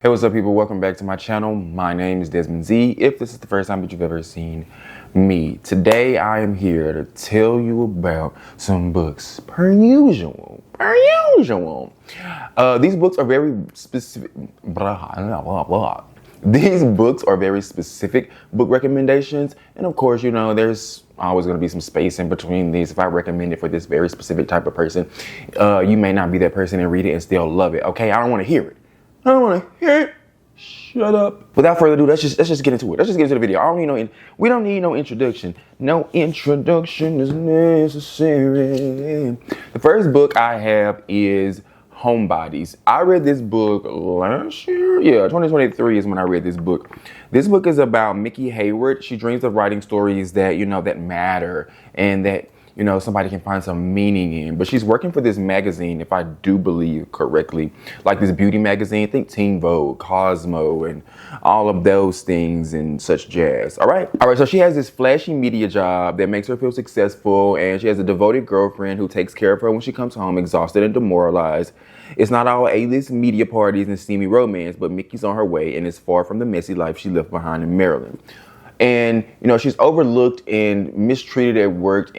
Hey, what's up, people? Welcome back to my channel. My name is Desmond Z. If this is the first time that you've ever seen me, today I am here to tell you about some books. Per usual. These books are very specific. These books are very specific book recommendations, and of course, you know, there's always going to be some space in between these. If I recommend it for this very specific type of person, you may not be that person and read it and still love it. Okay, I don't want to hear it. I don't want to hear it. Shut up. Without further ado, let's just get into it. Let's just get into the video. We don't need no introduction. No introduction is necessary. The first book I have is Homebodies. I read this book last year. Yeah, 2023 is when I read this book. This book is about Mickey Hayward. She dreams of writing stories that, that matter and that, somebody can find some meaning in. But she's working for this magazine, if I do believe correctly, like this beauty magazine. I think Teen Vogue, Cosmo, and all of those things and such jazz. All right. So she has this flashy media job that makes her feel successful, and she has a devoted girlfriend who takes care of her when she comes home exhausted and demoralized. It's not all A-list media parties and steamy romance, but Mickey's on her way and is far from the messy life she left behind in Maryland. And, she's overlooked and mistreated at work,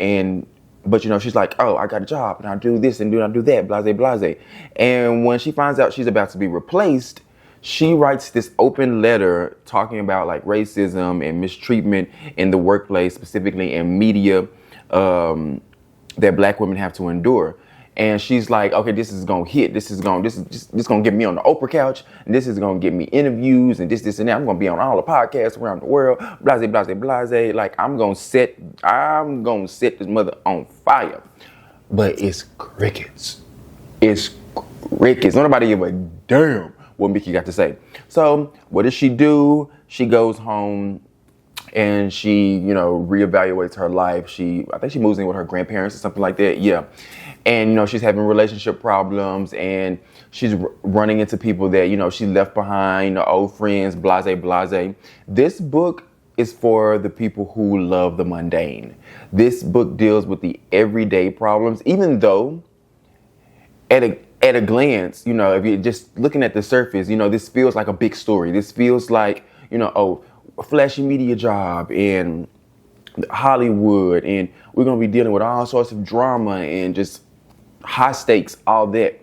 but she's like, oh, I got a job and I do this and I do that, blase, blase. And when she finds out she's about to be replaced, she writes this open letter talking about like racism and mistreatment in the workplace, specifically in media, that Black women have to endure. And she's like, okay, this is gonna hit. This is gonna get me on the Oprah couch, and this is gonna get me interviews and this and that. I'm gonna be on all the podcasts around the world. Blase, blase, blase. Like I'm gonna set this mother on fire. But it's crickets. It's crickets. Nobody give a damn what Mickey got to say. So what does she do? She goes home and she, reevaluates her life. I think she moves in with her grandparents or something like that. Yeah. And, she's having relationship problems and she's running into people that, she left behind, old friends, blase, blase. This book is for the people who love the mundane. This book deals with the everyday problems, even though at a glance, if you're just looking at the surface, this feels like a big story. This feels like, a flashy media job in Hollywood, and we're going to be dealing with all sorts of drama and just high stakes, all that.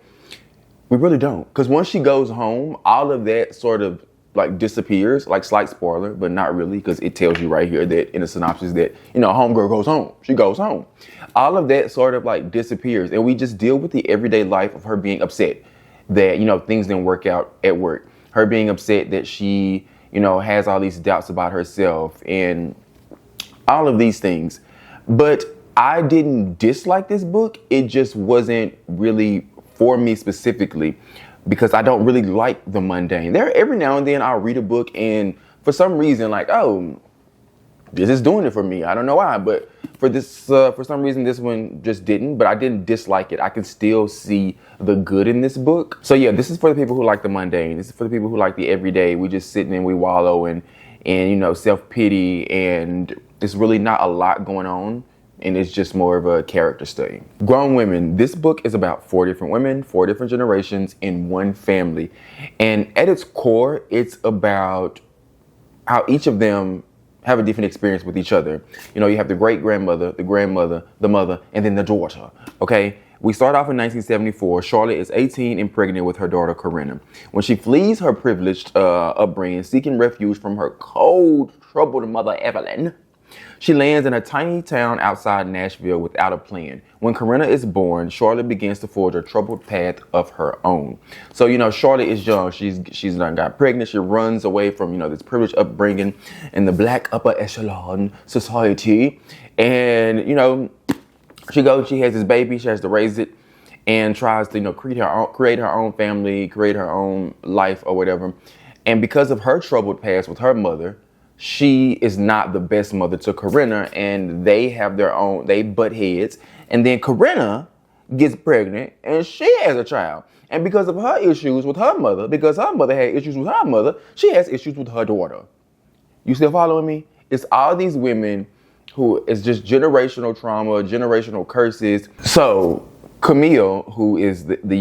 We really don't. Because once she goes home, all of that sort of like disappears, like slight spoiler, but not really, because it tells you right here that in the synopsis that, homegirl goes home. She goes home. All of that sort of like disappears. And we just deal with the everyday life of her being upset that, things didn't work out at work. Her being upset that she, has all these doubts about herself and all of these things. But I didn't dislike this book. It just wasn't really for me specifically because I don't really like the mundane. Every now and then I'll read a book and for some reason like, oh, this is doing it for me. I don't know why, but for some reason this one just didn't, but I didn't dislike it. I can still see the good in this book. So yeah, this is for the people who like the mundane. This is for the people who like the everyday. We just sitting and we wallow and self-pity, and it's really not a lot going on. And it's just more of a character study. Grown Women. This book is about 4 different women, 4 different generations in one family. And at its core, it's about how each of them have a different experience with each other. You have the great-grandmother, the grandmother, the mother, and then the daughter, okay? We start off in 1974. Charlotte is 18 and pregnant with her daughter, Corinna. When she flees her privileged upbringing, seeking refuge from her cold, troubled mother, Evelyn, she lands in a tiny town outside Nashville without a plan. When Corinna is born, Charlotte begins to forge a troubled path of her own. So, Charlotte is young. She's not got pregnant. She runs away from, this privileged upbringing in the Black upper echelon society. And, she has this baby. She has to raise it and tries to, create her own family, create her own life or whatever. And because of her troubled past with her mother, she is not the best mother to Corinna, and they butt heads. And then Corinna gets pregnant and she has a child. And because of her issues with her mother, because her mother had issues with her mother, she has issues with her daughter. You still following me? It's all these women who is just generational trauma, generational curses. So Camille, who is the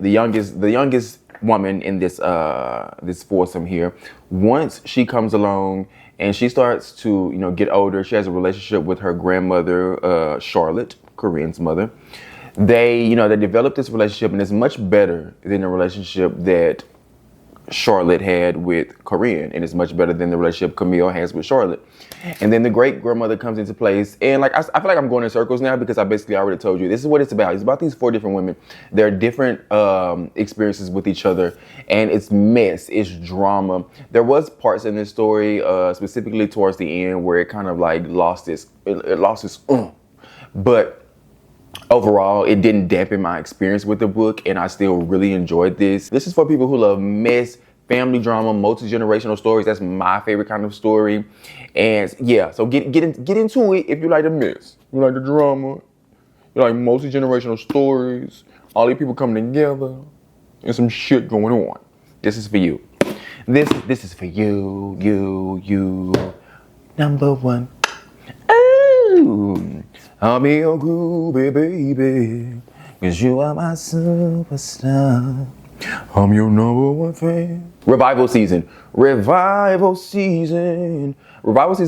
youngest woman in this foursome here, once she comes along and she starts to, get older, she has a relationship with her grandmother, Charlotte, Corinne's mother. They develop this relationship, and it's much better than the relationship that Charlotte had with Corinne, and it's much better than the relationship Camille has with Charlotte. And then the great grandmother comes into place, and I feel like I'm going in circles now because I basically already told you this is what it's about. It's about these 4 different women. They're different experiences with each other, and it's mess, it's drama. There was parts in this story, specifically towards the end, where it kind of like lost its, but overall, it didn't dampen my experience with the book, and I still really enjoyed this. This is for people who love mess, family drama, multi-generational stories. That's my favorite kind of story. And yeah, so get into it if you like the mess, you like the drama, you like multi-generational stories, all these people coming together, and some shit going on. This is for you. This is for you, you, number one. Ooh. I'll be your groovy baby, 'cause you are my superstar. I'm your number one fan. Revival season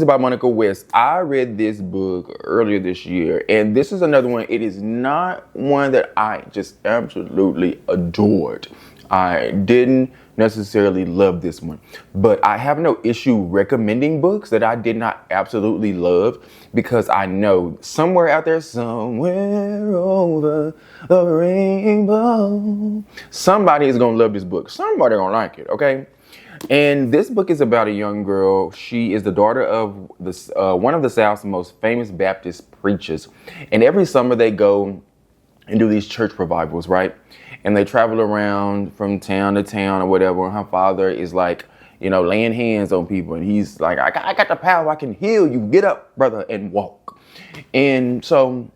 by Monica West. I read this book earlier this year, and this is another one. It is not one that I just absolutely adored. I didn't necessarily love this one, but I have no issue recommending books that I did not absolutely love, because I know somewhere out there, somewhere over the rainbow, somebody is gonna love this book. Somebody gonna like it, okay? And this book is about a young girl. She is the daughter of one of the South's most famous Baptist preachers, and every summer they go and do these church revivals, right? And they travel around from town to town or whatever. And her father is like, laying hands on people. And he's like, I got the power. I can heal you. Get up, brother, and walk. And so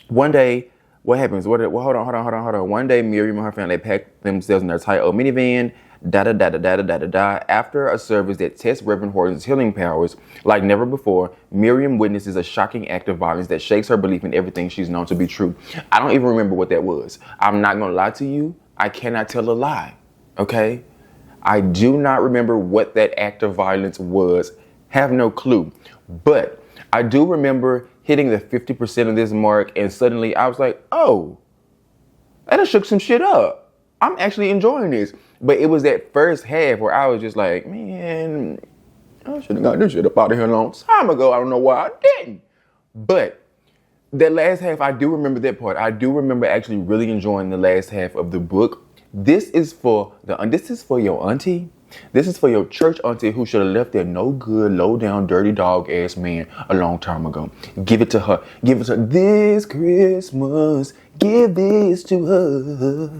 one day, what happens? Hold on. One day, Miriam and her family pack themselves in their tight old minivan. After a service that tests Reverend Horton's healing powers like never before, Miriam witnesses a shocking act of violence that shakes her belief in everything she's known to be true. I don't even remember what that was. I'm not gonna lie to you. I cannot tell a lie, okay? I do not remember what that act of violence was. Have no clue. But I do remember hitting the 50% of this mark, and suddenly I was like, oh, that done shook some shit up. I'm actually enjoying this. But it was that first half where I was just like, man, I should have got this shit up out of here a long time ago. I don't know why I didn't. But that last half, I do remember that part. I do remember actually really enjoying the last half of the book. This is for your auntie. This is for your church auntie who should have left that no good, low down, dirty dog ass man a long time ago. Give it to her. Give it to her this Christmas. Give this to her.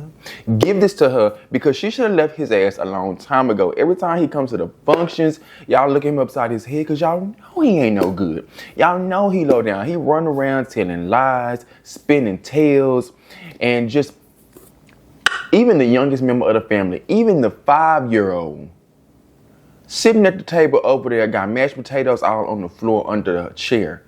Give this to her, because she should have left his ass a long time ago. Every time he comes to the functions, y'all look him upside his head, because y'all know he ain't no good. Y'all know he low down. He run around telling lies, spinning tales, and just even the youngest member of the family, even the 5-year-old, sitting at the table over there, got mashed potatoes all on the floor under a chair.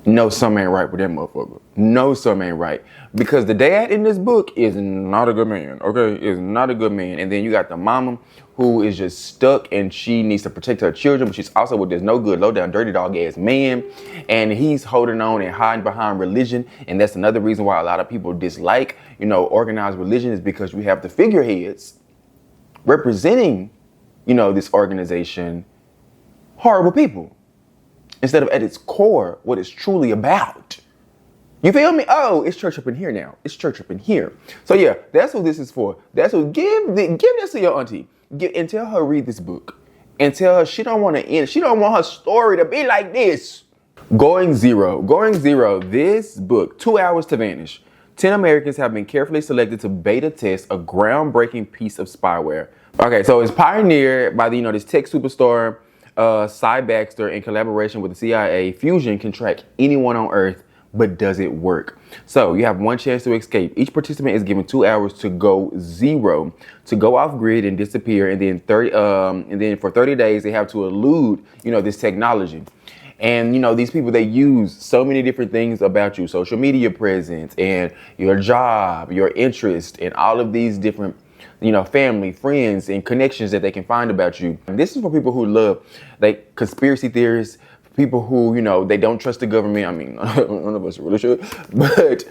No, something ain't right with that motherfucker. No, something ain't right. Because the dad in this book is not a good man, okay? Is not a good man. And then you got the mama who is just stuck, and she needs to protect her children, but she's also with this no good, low down, dirty dog ass man. And he's holding on and hiding behind religion. And that's another reason why a lot of people dislike, organized religion, is because we have the figureheads representing, this organization, horrible people, instead of at its core what it's truly about. You feel me? Oh, it's church up in here now. It's church up in here. So yeah, that's what this is for. That's what give this to your auntie. And tell her read this book. And tell her she don't want to end. She don't want her story to be like this. Going Zero. This book, 2 hours to vanish. 10 Americans have been carefully selected to beta test a groundbreaking piece of spyware. Okay, so it's pioneered by this tech superstar, Cy Baxter, in collaboration with the CIA. Fusion can track anyone on Earth, but does it work? So you have one chance to escape. Each participant is given 2 hours to go zero, to go off grid and disappear, and then for 30 days they have to elude, this technology. And these people, they use so many different things about you, social media presence and your job, your interest, and all of these different family, friends, and connections that they can find about you. And this is for people who love, like, conspiracy theorists, people who, they don't trust the government. I mean, none of us really should, but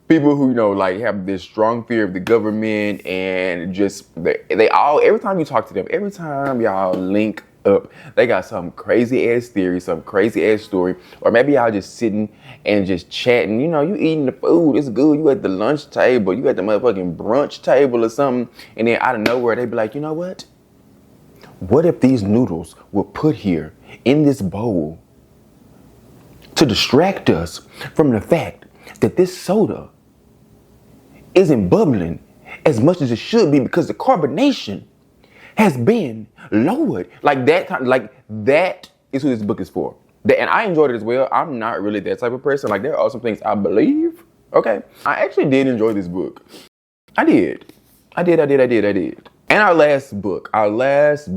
people who, like, have this strong fear of the government, and just, they all, every time you talk to them, every time y'all link up, they got some crazy ass theory, some crazy ass story, or maybe y'all just sitting and just chatting. You eating the food, it's good. You at the lunch table, you at the motherfucking brunch table or something, and then out of nowhere they be like, you know what? What if these noodles were put here in this bowl to distract us from the fact that this soda isn't bubbling as much as it should be because the carbonation has been lowered. Like that is who this book is for. And I enjoyed it as well. I'm not really that type of person. Like, there are some things I believe. Okay. I actually did enjoy this book. I did. And our last book, this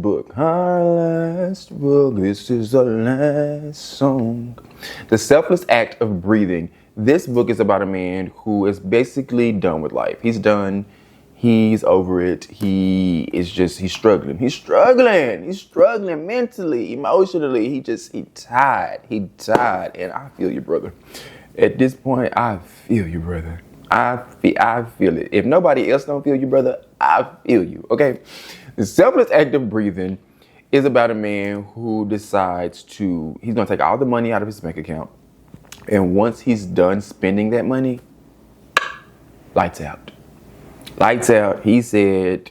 is the last song. The Selfless Act of Breathing. This book is about a man who is basically done with life. He's done. He's over it. He's struggling. He's struggling mentally, emotionally. He tired. And I feel you, brother. At this point, I feel you, brother. I feel it. If nobody else don't feel you, brother, I feel you, okay? The Selfless Act of Breathing is about a man who decides he's gonna take all the money out of his bank account. And once he's done spending that money, lights out. Lights out. He said,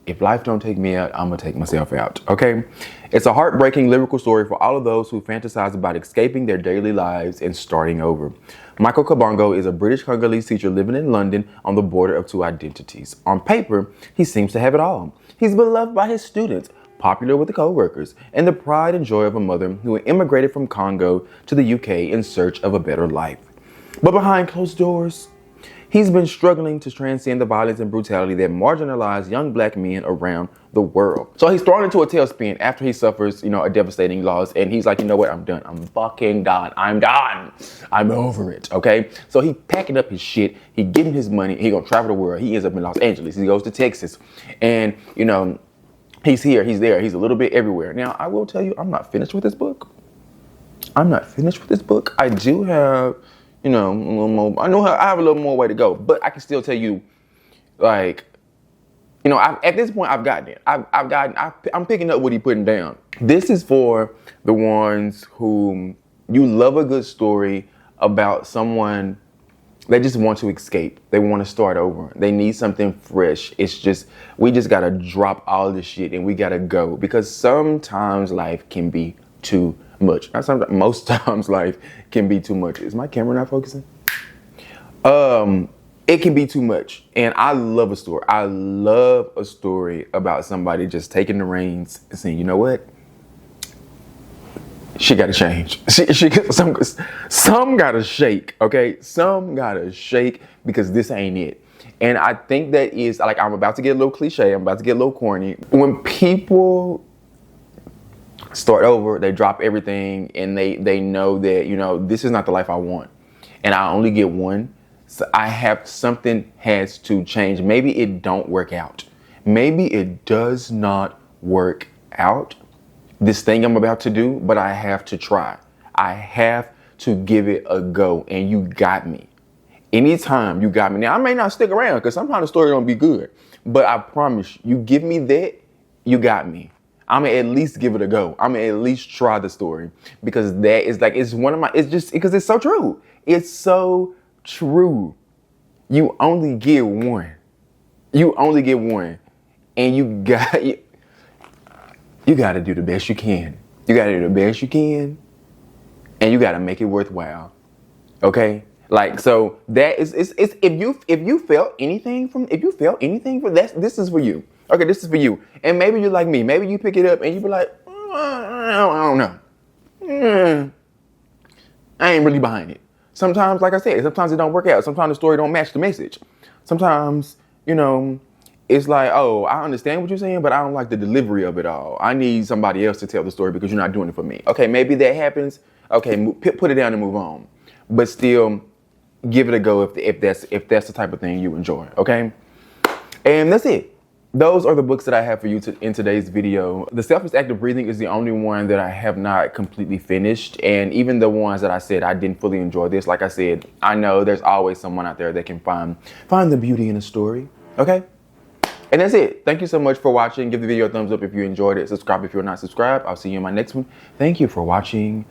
if life don't take me out, I'm gonna take myself out, okay? It's a heartbreaking lyrical story for all of those who fantasize about escaping their daily lives and starting over. Michael Kabongo is a British Congolese teacher living in London on the border of two identities. On paper, he seems to have it all. He's beloved by his students, popular with the co-workers, and the pride and joy of a mother who immigrated from Congo to the UK in search of a better life. But behind closed doors, he's been struggling to transcend the violence and brutality that marginalize young black men around the world. So he's thrown into a tailspin after he suffers, a devastating loss. And he's like, you know what? I'm done. I'm fucking done. I'm done. I'm over it. Okay. So he packing up his shit. He getting his money. He gonna travel the world. He ends up in Los Angeles. He goes to Texas. And, he's here. He's there. He's a little bit everywhere. Now, I will tell you, I'm not finished with this book. I do have, a little more. I know I have a little more way to go, but I can still tell you, like, at this point, I've gotten it. I'm picking up what he's putting down. This is for the ones who you love a good story about someone. They just want to escape. They want to start over. They need something fresh. We just got to drop all this shit and we got to go, because sometimes life can be too much. Most times life can be too much. Is my camera not focusing? It can be too much. And I love a story. I love a story about somebody just taking the reins and saying, you know what? She got to change. Some got to shake, okay? Some got to shake, because this ain't it. And I think that is, like, I'm about to get a little cliche. I'm about to get a little corny. When people start over, they drop everything, and they know that, this is not the life I want. And I only get one. So something has to change. Maybe it don't work out. Maybe it does not work out, this thing I'm about to do, but I have to try. I have to give it a go, and you got me. Anytime you got me. Now, I may not stick around, because sometimes the story don't be good, but I promise you give me that, you got me. I'm gonna at least give it a go. I'm gonna at least try the story, because that is it's just because it's so true. It's so true. You only get one. And you got to do the best you can. And you got to make it worthwhile. Okay? Like, so that is, if you felt anything from that, this is for you. Okay, this is for you. And maybe you're like me. Maybe you pick it up and you be like, I don't know. I ain't really behind it. Sometimes, like I said, sometimes it don't work out. Sometimes the story don't match the message. Sometimes, it's like, oh, I understand what you're saying, but I don't like the delivery of it all. I need somebody else to tell the story because you're not doing it for me. Okay, maybe that happens. Okay, put it down and move on. But still, give it a go if that's the type of thing you enjoy. Okay, and that's it. those are the books that I have for you in today's video. The Selfless Act of Breathing is the only one that I have not completely finished. And even the ones that I said I didn't fully enjoy this, like I said, I know there's always someone out there that can find the beauty in a story. Okay? And that's it. Thank you so much for watching. Give the video a thumbs up if you enjoyed it. Subscribe if you're not subscribed. I'll see you in my next one. Thank you for watching.